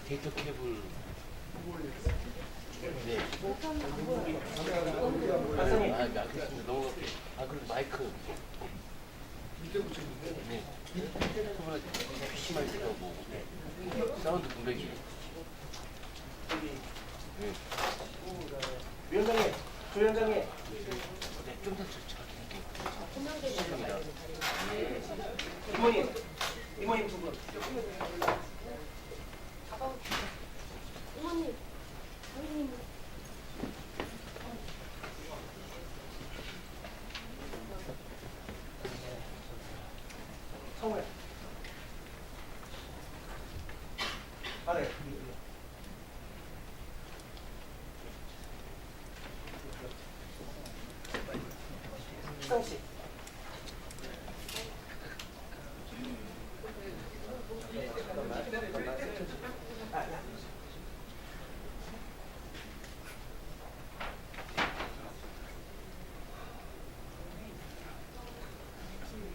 데이터 케이블. 네. 알겠습니다. 너무 그리고 마이크. 네. 그러면 PC 마이크라고. 사운드 분배기. 네. 위원장님, 조위원장님. 네, 좀더 좋습니다. 이모님 두 분. 어머니, 어머님. 성우야. 아래. 희성 씨.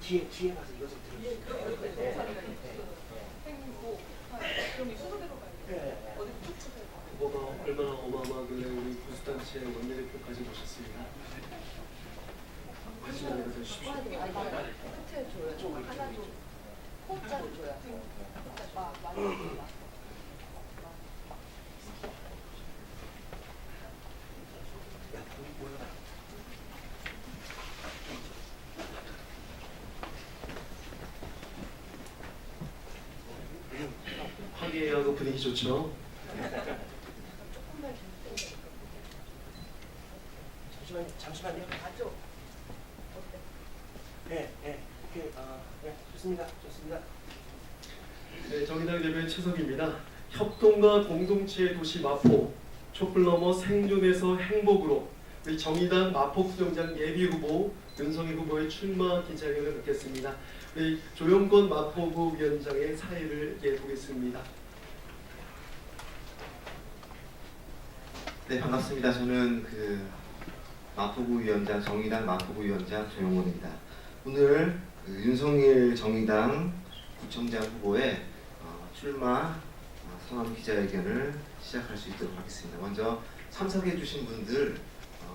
뒤에 가서 이거 좀 들어주세요. 뭐가 얼마나 어마어마하길래 우리 보수단체 원내대표까지 모셨습니다. 하시면 해주십시오. 끝에 줘요. 하나 좀 호흡자를 줘요. 많이 줍니다. 화기애애하고 분위기 좋죠? 잠시만요. 맞죠? 네, 오케이. 네, 좋습니다. 네, 정의당 대변인 최석입니다. 협동과 공동체의 도시 마포, 촛불 넘어 생존에서 행복으로 우리 정의당 마포구청장 예비 후보 윤석열 후보의 출마 기자회견을 갖겠습니다. 우리 조영권 마포구 위원장의 사회를 보겠습니다. 네, 반갑습니다. 저는 마포구 위원장, 정의당 마포구 위원장 조영원입니다. 오늘 윤석열 정의당 구청장 후보의 출마 선언 기자회견을 시작할 수 있도록 하겠습니다. 먼저 참석해 주신 분들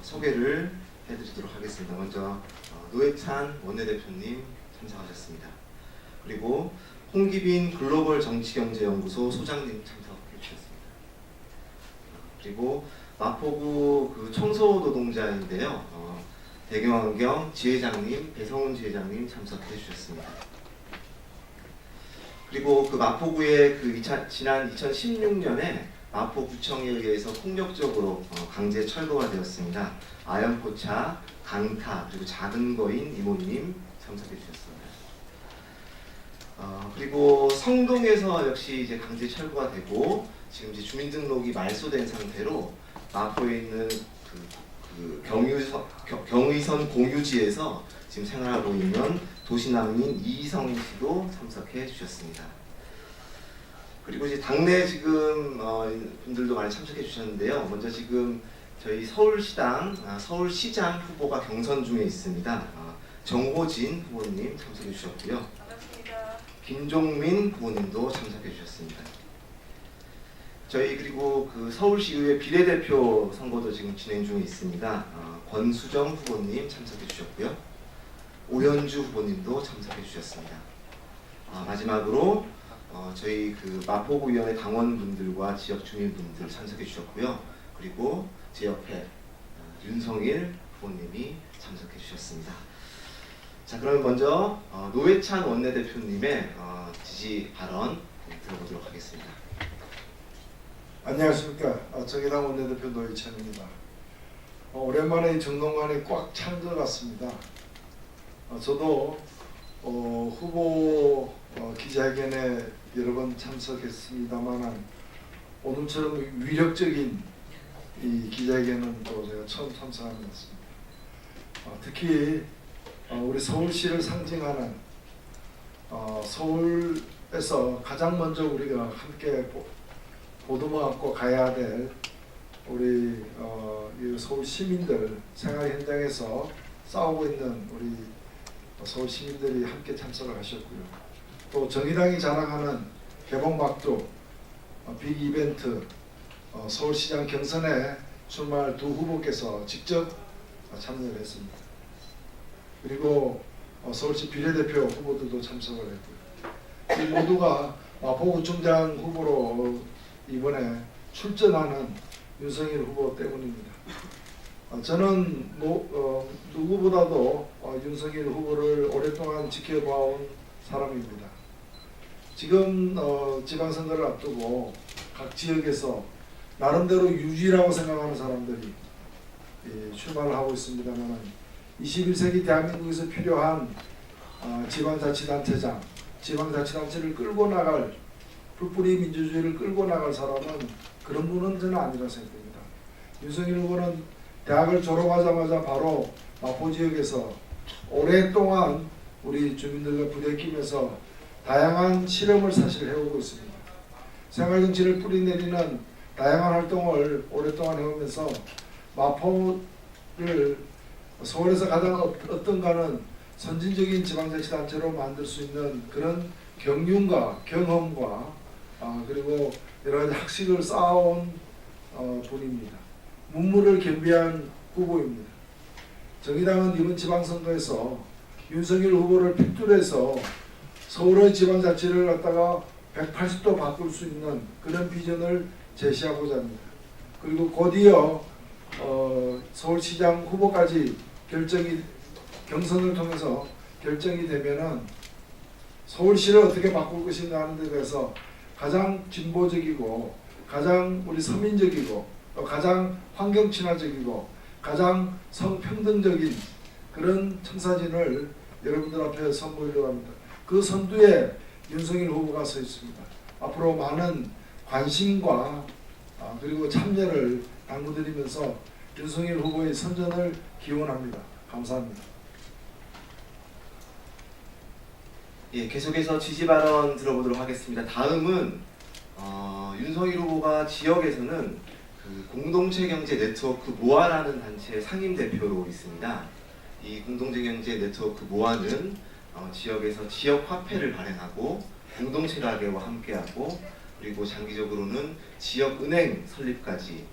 소개를 해드리도록 하겠습니다. 먼저 노회찬 원내대표님 참석하셨습니다. 그리고 홍기빈 글로벌 정치경제연구소 소장님 참석해 주셨습니다. 그리고 마포구 청소 노동자인데요. 대경환경 지회장님, 배성훈 지회장님 참석해 주셨습니다. 그리고 마포구의 지난 2016년에 마포구청에 의해서 폭력적으로 강제 철거가 되었습니다. 아연포차, 강타, 그리고 작은 거인 이모님 참석해 주셨습니다. 그리고 성동에서 역시 이제 강제 철거가 되고 지금 이제 주민등록이 말소된 상태로 마포에 있는 경의선 공유지에서 지금 생활하고 있는 도시난민 이성인 씨도 참석해 주셨습니다. 그리고 이제 당내 지금 분들도 많이 참석해 주셨는데요. 먼저 지금 저희 서울시장 후보가 경선 중에 있습니다. 정호진 후보님 참석해 주셨고요. 반갑습니다. 김종민 후보님도 참석해 주셨습니다. 저희 그리고 서울시의회 비례대표 선거도 지금 진행 중에 있습니다. 권수정 후보님 참석해 주셨고요. 오현주 후보님도 참석해 주셨습니다. 마지막으로 저희 마포구위원회 당원분들과 지역 주민분들 참석해 주셨고요. 그리고 제 옆에 윤성일 후보님이 참석해 주셨습니다. 자, 그럼 먼저 노회찬 원내대표님의 지지 발언 들어보도록 하겠습니다. 안녕하십니까. 정의당 원내대표 노회찬입니다. 오랜만에 이 정동관이 꽉 찬 것 같습니다. 저도 후보 기자회견에 여러 번 참석했습니다만 오늘처럼 위력적인 이 기자회견은 또 제가 처음 참석하는 것 같습니다. 특히 우리 서울시를 상징하는 서울에서 가장 먼저 우리가 함께 보듬어 안고 가야 될 우리 이 서울 시민들 생활 현장에서 싸우고 있는 우리 서울 시민들이 함께 참석을 하셨고요. 또 정의당이 자랑하는 개봉박도 빅 이벤트 서울시장 경선에 출마할 두 후보께서 직접 참여를 했습니다. 그리고 서울시 비례대표 후보들도 참석을 했고요. 이 모두가 마포구청장 후보로 이번에 출전하는 윤석열 후보 때문입니다. 저는 누구보다도 윤석열 후보를 오랫동안 지켜봐온 사람입니다. 지금 지방선거를 앞두고 각 지역에서 나름대로 유지라고 생각하는 사람들이 출마를 하고 있습니다만 21세기 대한민국에서 필요한 지방자치단체장, 지방자치단체를 끌고 나갈 풀뿌리 민주주의를 끌고 나갈 사람은 그런 분은 저는 아니라 생각됩니다. 윤석열 후보는 대학을 졸업하자마자 바로 마포 지역에서 오랫동안 우리 주민들과 부대끼면서 다양한 실험을 사실 해오고 있습니다. 생활정치를 뿌리내리는 다양한 활동을 오랫동안 해오면서 마포를 서울에서 가장 어떤가는 선진적인 지방자치단체로 만들 수 있는 그런 경륜과 경험과 그리고 여러 가지 학식을 쌓아온 분입니다. 문무를 겸비한 후보입니다. 정의당은 이번 지방선거에서 윤석열 후보를 픽tur해서 서울의 지방자치를 갖다가 180도 바꿀 수 있는 그런 비전을 제시하고자 합니다. 그리고 곧이어 서울시장 후보까지 경선을 통해서 결정이 되면은 서울시를 어떻게 바꿀 것인가 하는 데 대해서 가장 진보적이고 가장 우리 서민적이고 또 가장 환경 친화적이고 가장 성평등적인 그런 청사진을 여러분들 앞에 선보이려고 합니다. 그 선두에 윤석열 후보가 서 있습니다. 앞으로 많은 관심과 그리고 참여를 당부드리면서 윤석열 후보의 선전을 기원합니다. 감사합니다. 예, 계속해서 지지 발언 들어보도록 하겠습니다. 다음은 윤석열 후보가 지역에서는 그 공동체 경제 네트워크 모아라는 단체의 상임 대표로 있습니다. 이 공동체 경제 네트워크 모아는 지역에서 지역 화폐를 발행하고 공동체 가게와 함께하고 그리고 장기적으로는 지역 은행 설립까지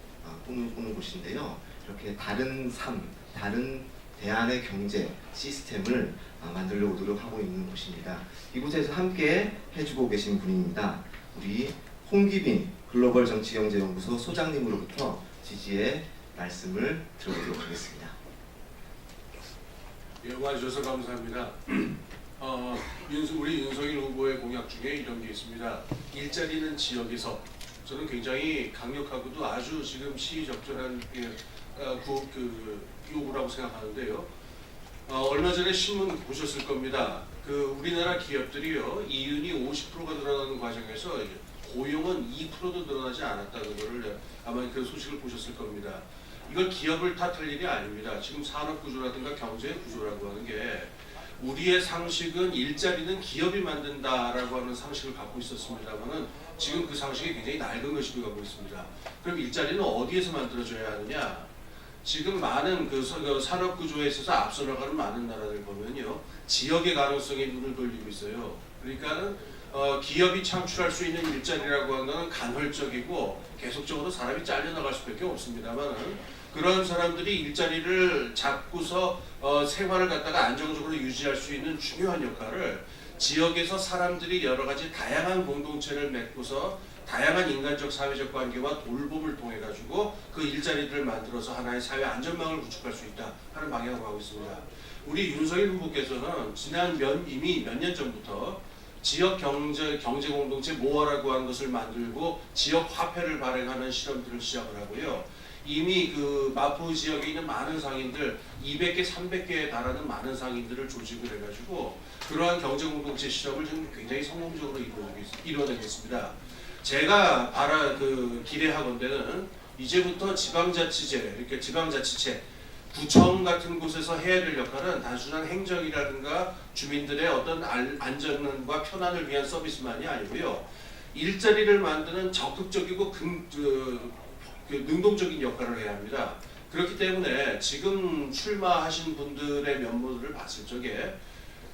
꾸는 곳인데요. 이렇게 다른 삶, 다른 대안의 경제 시스템을 만들려고 노력하고 있는 곳입니다. 이곳에서 함께 해주고 계신 분입니다. 우리 홍기빈 글로벌 정치경제연구소 소장님으로부터 지지의 말씀을 들어보도록 하겠습니다. 예, 와주셔서 감사합니다. 우리 윤석열 후보의 공약 중에 이런 게 있습니다. 일자리는 지역에서. 저는 굉장히 강력하고도 아주 지금 시의적절한 요구라고 생각하는데요. 얼마 전에 신문 보셨을 겁니다. 우리나라 기업들이요, 이윤이 50%가 늘어나는 과정에서 고용은 2%도 늘어나지 않았다는 것을 아마 그 소식을 보셨을 겁니다. 이걸 기업을 탓할 일이 아닙니다. 지금 산업 구조라든가 경제 구조라고 하는 게 우리의 상식은 일자리는 기업이 만든다라고 하는 상식을 갖고 있었습니다만은 지금 그 상식이 굉장히 낡은 것이 되고 있습니다. 그럼 일자리는 어디에서 만들어져야 하느냐? 지금 많은 산업 구조에 있어서 앞서 나가는 많은 나라들 보면요, 지역의 가능성에 눈을 돌리고 있어요. 그러니까는 기업이 창출할 수 있는 일자리라고 하는 것은 간헐적이고 계속적으로 사람이 잘려나갈 수밖에 없습니다만은 그런 사람들이 일자리를 잡고서 생활을 갖다가 안정적으로 유지할 수 있는 중요한 역할을 지역에서 사람들이 여러 가지 다양한 공동체를 맺고서 다양한 인간적 사회적 관계와 돌봄을 통해 가지고 그 일자리들을 만들어서 하나의 사회 안전망을 구축할 수 있다 하는 방향으로 가고 있습니다. 우리 윤석열 후보께서는 이미 몇 년 전부터 지역 경제 공동체 모아라고 하는 것을 만들고 지역 화폐를 발행하는 실험들을 시작을 하고요. 이미 마포 지역에 있는 많은 상인들 200개, 300개에 달하는 많은 상인들을 조직을 해가지고 그러한 경제 공동체 실험을 지금 굉장히 성공적으로 이루어내겠습니다. 제가 기대하건대는 이제부터 지방자치제, 이렇게 지방자치체, 구청 같은 곳에서 해야 될 역할은 단순한 행정이라든가 주민들의 어떤 안전과 편안을 위한 서비스만이 아니고요. 일자리를 만드는 적극적이고 능동적인 역할을 해야 합니다. 그렇기 때문에 지금 출마하신 분들의 면모들을 봤을 적에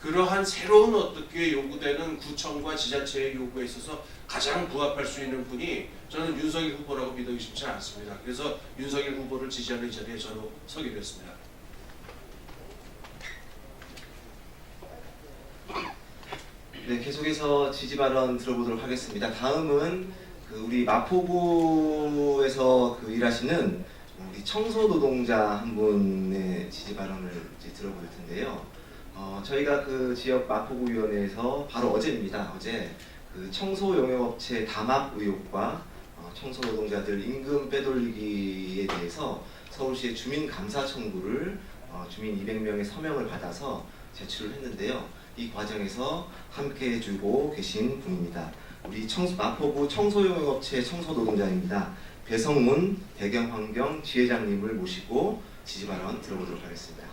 그러한 새로운 어떻게 요구되는 구청과 지자체의 요구에 있어서 가장 부합할 수 있는 분이 저는 윤석열 후보라고 믿어 싶지 않습니다. 그래서 윤석열 후보를 지지하는 이 자리에 저로 서게 됐습니다. 네, 계속해서 지지 발언 들어보도록 하겠습니다. 다음은 우리 마포구에서 일하시는 우리 청소 노동자 한 분의 지지 발언을 이제 들어볼 텐데요. 저희가 그 지역 마포구위원회에서 바로 어제입니다. 어제 그 청소 용역업체 담합 의혹과 청소 노동자들 임금 빼돌리기에 대해서 서울시에 주민 감사 청구를 주민 200명의 서명을 받아서 제출을 했는데요. 이 과정에서 함께 해주고 계신 분입니다. 우리 마포구 청소용역업체 청소노동자입니다. 배성문 배경환경 지회장님을 모시고 지지 발언 들어보도록 하겠습니다.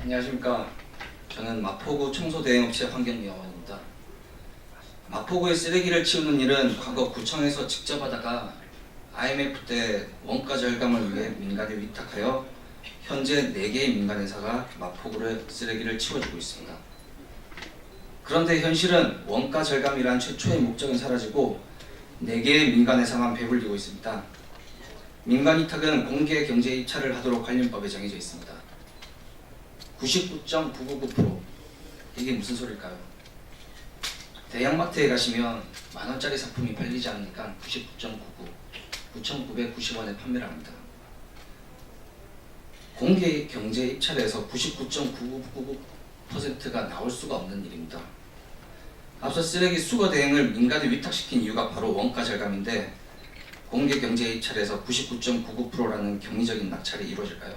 안녕하십니까. 저는 마포구 청소대행업체 환경위원입니다. 마포구의 쓰레기를 치우는 일은 과거 구청에서 직접 하다가 IMF 때 원가 절감을 위해 민간에 위탁하여 현재 4개의 민간회사가 마포구의 쓰레기를 치워주고 있습니다. 그런데 현실은 원가 절감이란 최초의 목적은 사라지고 4개의 민간회사만 배불리고 있습니다. 민간 위탁은 공개 경제 입찰을 하도록 관련법에 정해져 있습니다. 99.999%. 이게 무슨 소릴까요? 대형마트에 가시면 만원짜리 상품이 팔리지 않으니까 99.99, 9,990원에 판매를 합니다. 공개 경제 입찰에서 99.999%가 나올 수가 없는 일입니다. 앞서 쓰레기 수거 대행을 민간에 위탁시킨 이유가 바로 원가 절감인데 공개 경제 입찰에서 99.99%라는 경리적인 낙찰이 이루어질까요?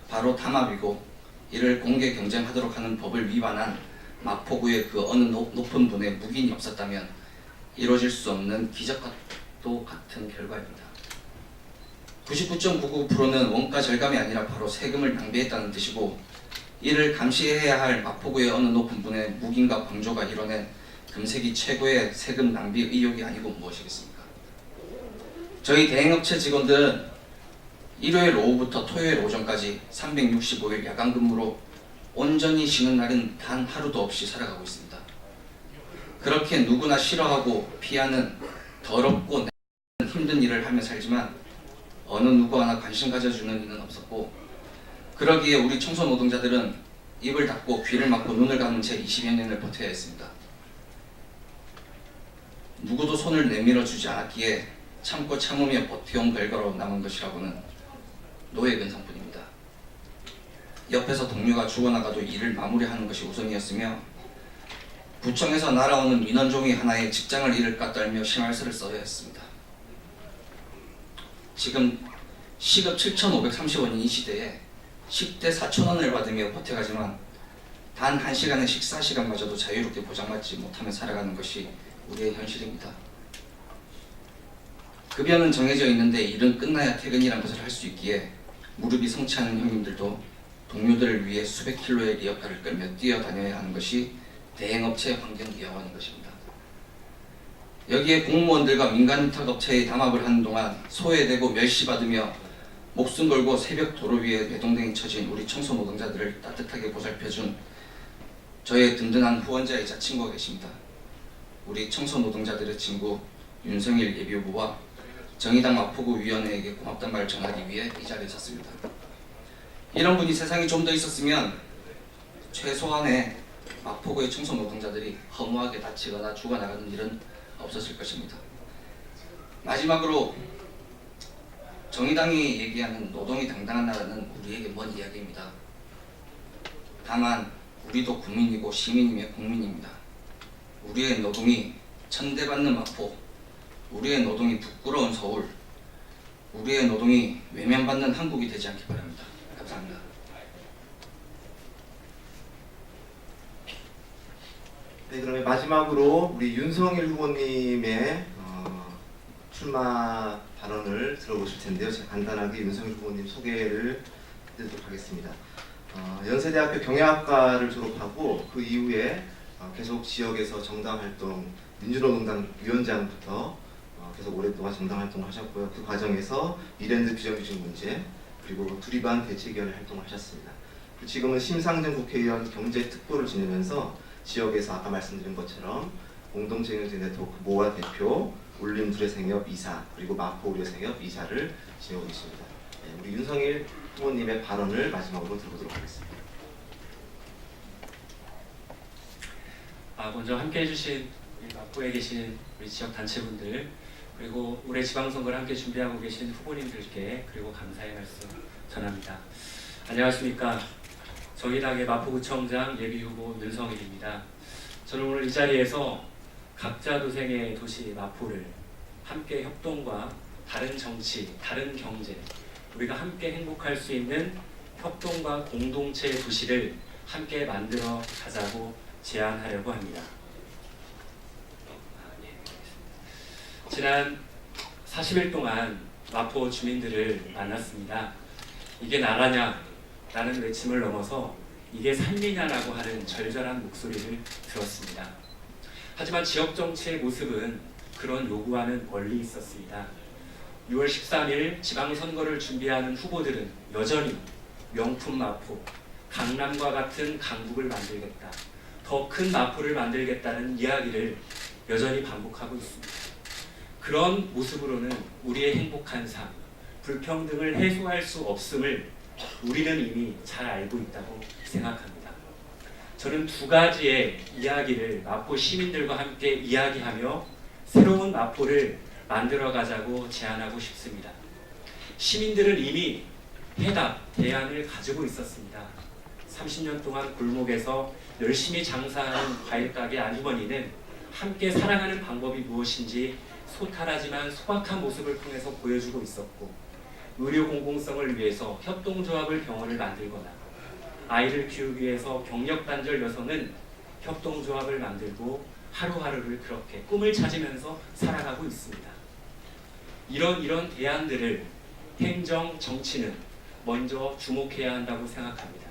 바로 담합이고 이를 공개 경쟁하도록 하는 법을 위반한 마포구의 그 어느 높은 분의 묵인이 없었다면 이루어질 수 없는 기적과도 같은 결과입니다. 99.99%는 원가 절감이 아니라 바로 세금을 낭비했다는 뜻이고 이를 감시해야 할 마포구의 어느 높은 분의 묵인과 방조가 이뤄낸 금세기 최고의 세금 낭비 의혹이 아니고 무엇이겠습니까? 저희 대행업체 직원들은 일요일 오후부터 토요일 오전까지 365일 야간 근무로 온전히 쉬는 날은 단 하루도 없이 살아가고 있습니다. 그렇게 누구나 싫어하고 피하는 더럽고 힘든 일을 하며 살지만 어느 누구 하나 관심 가져주는 이는 없었고 그러기에 우리 청소 노동자들은 입을 닫고 귀를 막고 눈을 감은 채 20여 년을 버텨야 했습니다. 누구도 손을 내밀어 주지 않았기에 참고 참으며 버텨온 결과로 남은 것이라고는 노예 근성뿐입니다. 옆에서 동료가 죽어나가도 일을 마무리하는 것이 우선이었으며 구청에서 날아오는 민원종이 하나에 직장을 잃을까 떨며 심할서를 써야 했습니다. 지금 시급 7,530원인 이 시대에 10대 4,000원을 받으며 버텨가지만 단 1시간의 식사 시간마저도 자유롭게 보장받지 못하며 살아가는 것이 우리의 현실입니다. 급여는 정해져 있는데 일은 끝나야 퇴근이란 것을 할 수 있기에 무릎이 성취하는 형님들도 동료들을 위해 수백 킬로의 리어카를 끌며 뛰어다녀야 하는 것이 대행업체 환경기여원인 것입니다. 여기에 공무원들과 민간위탁업체의 담합을 하는 동안 소외되고 멸시받으며 목숨 걸고 새벽 도로 위에 내동댕이 쳐진 우리 청소 노동자들을 따뜻하게 보살펴준 저의 든든한 후원자이자 친구가 계십니다. 우리 청소 노동자들의 친구 윤석일 예비후보와 정의당 마포구 위원회에게 고맙단 말을 전하기 위해 이 자리에 섰습니다. 이런 분이 세상에 좀 더 있었으면 최소한의 마포구의 청소 노동자들이 허무하게 다치거나 죽어나가는 일은 없었을 것입니다. 마지막으로 정의당이 얘기하는 노동이 당당한 나라는 우리에게 먼 이야기입니다. 다만 우리도 국민이고 시민이며 국민입니다. 우리의 노동이 천대받는 마포, 우리의 노동이 부끄러운 서울, 우리의 노동이 외면받는 한국이 되지 않길 바랍니다. 감사합니다. 네, 그러면 마지막으로 우리 윤석일 후보님의 출마 발언을 들어보실 텐데요. 제가 간단하게 윤석일 후보님 소개를 해드리도록 하겠습니다. 연세대학교 경영학과를 졸업하고 그 이후에 계속 지역에서 정당 활동, 민주노동당 위원장부터 계속 오랫동안 정당 활동을 하셨고요. 그 과정에서 이랜드 비정규직 문제, 그리고 두리반 대책위원회 활동을 하셨습니다. 지금은 심상정 국회의원 경제특보를 지내면서 지역에서 아까 말씀드린 것처럼 공동체경제 네트워크 모아 대표, 울림 두레생협 이사, 그리고 마포 의료생협 이사를 지내고 계십니다. 네, 우리 윤성일 후보님의 발언을 마지막으로 들어보도록 하겠습니다. 먼저 함께 해주신 우리 마포에 계신 우리 지역 단체분들, 그리고 올해 지방선거를 함께 준비하고 계신 후보님들께 그리고 감사의 말씀 전합니다. 안녕하십니까. 정의당의 마포구청장 예비후보 윤성일입니다. 저는 오늘 이 자리에서 각자 도생의 도시 마포를 함께 협동과 다른 정치, 다른 경제, 우리가 함께 행복할 수 있는 협동과 공동체의 도시를 함께 만들어 가자고 제안하려고 합니다. 지난 40일 동안 마포 주민들을 만났습니다. 이게 나라냐? 라는 외침을 넘어서 이게 삶이냐라고 하는 절절한 목소리를 들었습니다. 하지만 지역 정치의 모습은 그런 요구와는 멀리 있었습니다. 6월 13일 지방선거를 준비하는 후보들은 여전히 명품 마포, 강남과 같은 강북을 만들겠다, 더 큰 마포를 만들겠다는 이야기를 여전히 반복하고 있습니다. 그런 모습으로는 우리의 행복한 삶, 불평등을 해소할 수 없음을 우리는 이미 잘 알고 있다고 생각합니다. 저는 두 가지의 이야기를 마포 시민들과 함께 이야기하며 새로운 마포를 만들어가자고 제안하고 싶습니다. 시민들은 이미 해답, 대안을 가지고 있었습니다. 30년 동안 골목에서 열심히 장사하는 과일가게 아주머니는 함께 사랑하는 방법이 무엇인지 소탈하지만 소박한 모습을 통해서 보여주고 있었고, 의료 공공성을 위해서 협동조합을 병원을 만들거나 아이를 키우기 위해서 경력단절 여성은 협동조합을 만들고 하루하루를 그렇게 꿈을 찾으면서 살아가고 있습니다. 이런 대안들을 행정, 정치는 먼저 주목해야 한다고 생각합니다.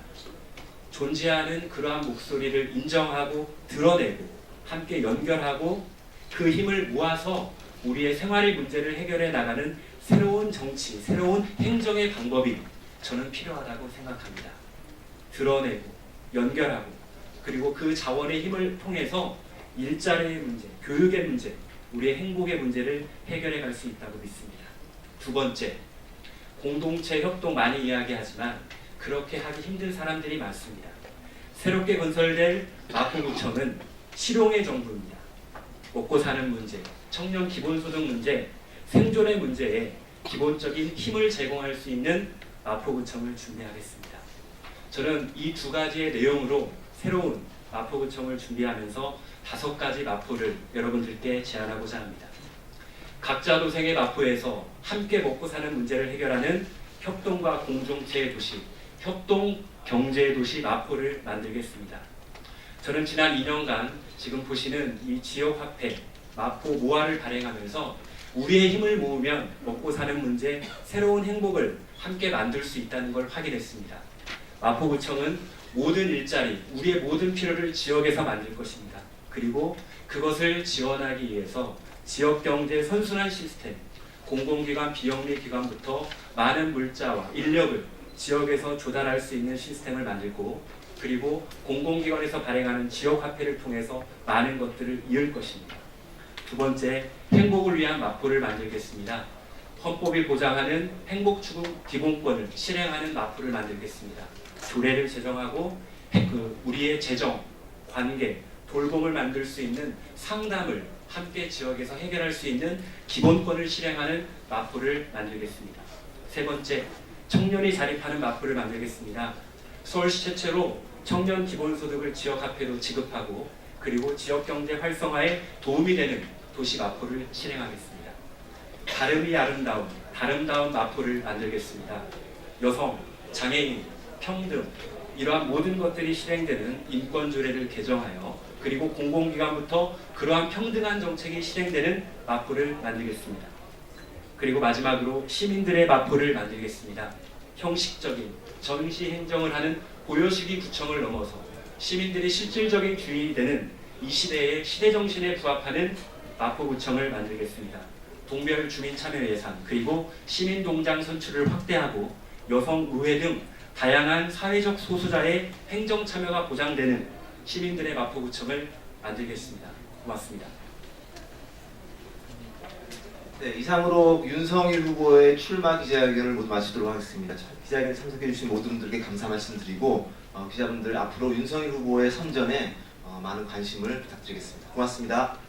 존재하는 그러한 목소리를 인정하고 드러내고 함께 연결하고 그 힘을 모아서 우리의 생활의 문제를 해결해 나가는 새로운 정치, 새로운 행정의 방법이 저는 필요하다고 생각합니다. 드러내고 연결하고 그리고 그 자원의 힘을 통해서 일자리의 문제, 교육의 문제, 우리의 행복의 문제를 해결해 갈 수 있다고 믿습니다. 두 번째, 공동체 협동 많이 이야기하지만 그렇게 하기 힘든 사람들이 많습니다. 새롭게 건설될 마포구청은 실용의 정부입니다. 먹고 사는 문제, 청년 기본소득 문제, 생존의 문제에 기본적인 힘을 제공할 수 있는 마포구청을 준비하겠습니다. 저는 이 두 가지의 내용으로 새로운 마포구청을 준비하면서 5가지 마포를 여러분들께 제안하고자 합니다. 각자 도생의 마포에서 함께 먹고 사는 문제를 해결하는 협동과 공동체의 도시, 협동 경제의 도시 마포를 만들겠습니다. 저는 지난 2년간 지금 보시는 이 지역화폐 마포 모아를 발행하면서 우리의 힘을 모으면 먹고 사는 문제, 새로운 행복을 함께 만들 수 있다는 걸 확인했습니다. 마포구청은 모든 일자리, 우리의 모든 필요를 지역에서 만들 것입니다. 그리고 그것을 지원하기 위해서 지역경제 선순환 시스템, 공공기관, 비영리기관부터 많은 물자와 인력을 지역에서 조달할 수 있는 시스템을 만들고, 그리고 공공기관에서 발행하는 지역화폐를 통해서 많은 것들을 이을 것입니다. 두 번째, 행복을 위한 마포를 만들겠습니다. 헌법이 보장하는 행복추구 기본권을 실행하는 마포를 만들겠습니다. 조례를 제정하고 우리의 재정, 관계, 돌봄을 만들 수 있는 상담을 함께 지역에서 해결할 수 있는 기본권을 실행하는 마포를 만들겠습니다. 세 번째, 청년이 자립하는 마포를 만들겠습니다. 서울시 최초로 청년 기본소득을 지역화폐로 지급하고 그리고 지역경제 활성화에 도움이 되는 도시 마포를 실행하겠습니다. 다름이 아름다운 마포를 만들겠습니다. 여성, 장애인, 평등, 이러한 모든 것들이 실행되는 인권조례를 개정하여 그리고 공공기관부터 그러한 평등한 정책이 실행되는 마포를 만들겠습니다. 그리고 마지막으로 시민들의 마포를 만들겠습니다. 형식적인 정시 행정을 하는 고요시기 구청을 넘어서 시민들이 실질적인 주인이 되는 이 시대의 시대정신에 부합하는 마포구청을 만들겠습니다. 동별 주민참여 예산 그리고 시민동장 선출을 확대하고 여성, 의회 등 다양한 사회적 소수자의 행정 참여가 보장되는 시민들의 마포구청을 만들겠습니다. 고맙습니다. 네, 이상으로 윤석일 후보의 출마 기자회견을 모두 마치도록 하겠습니다. 기자회견에 참석해주신 모든 분들께 감사 말씀드리고 기자분들 앞으로 윤석일 후보의 선전에 많은 관심을 부탁드리겠습니다. 고맙습니다.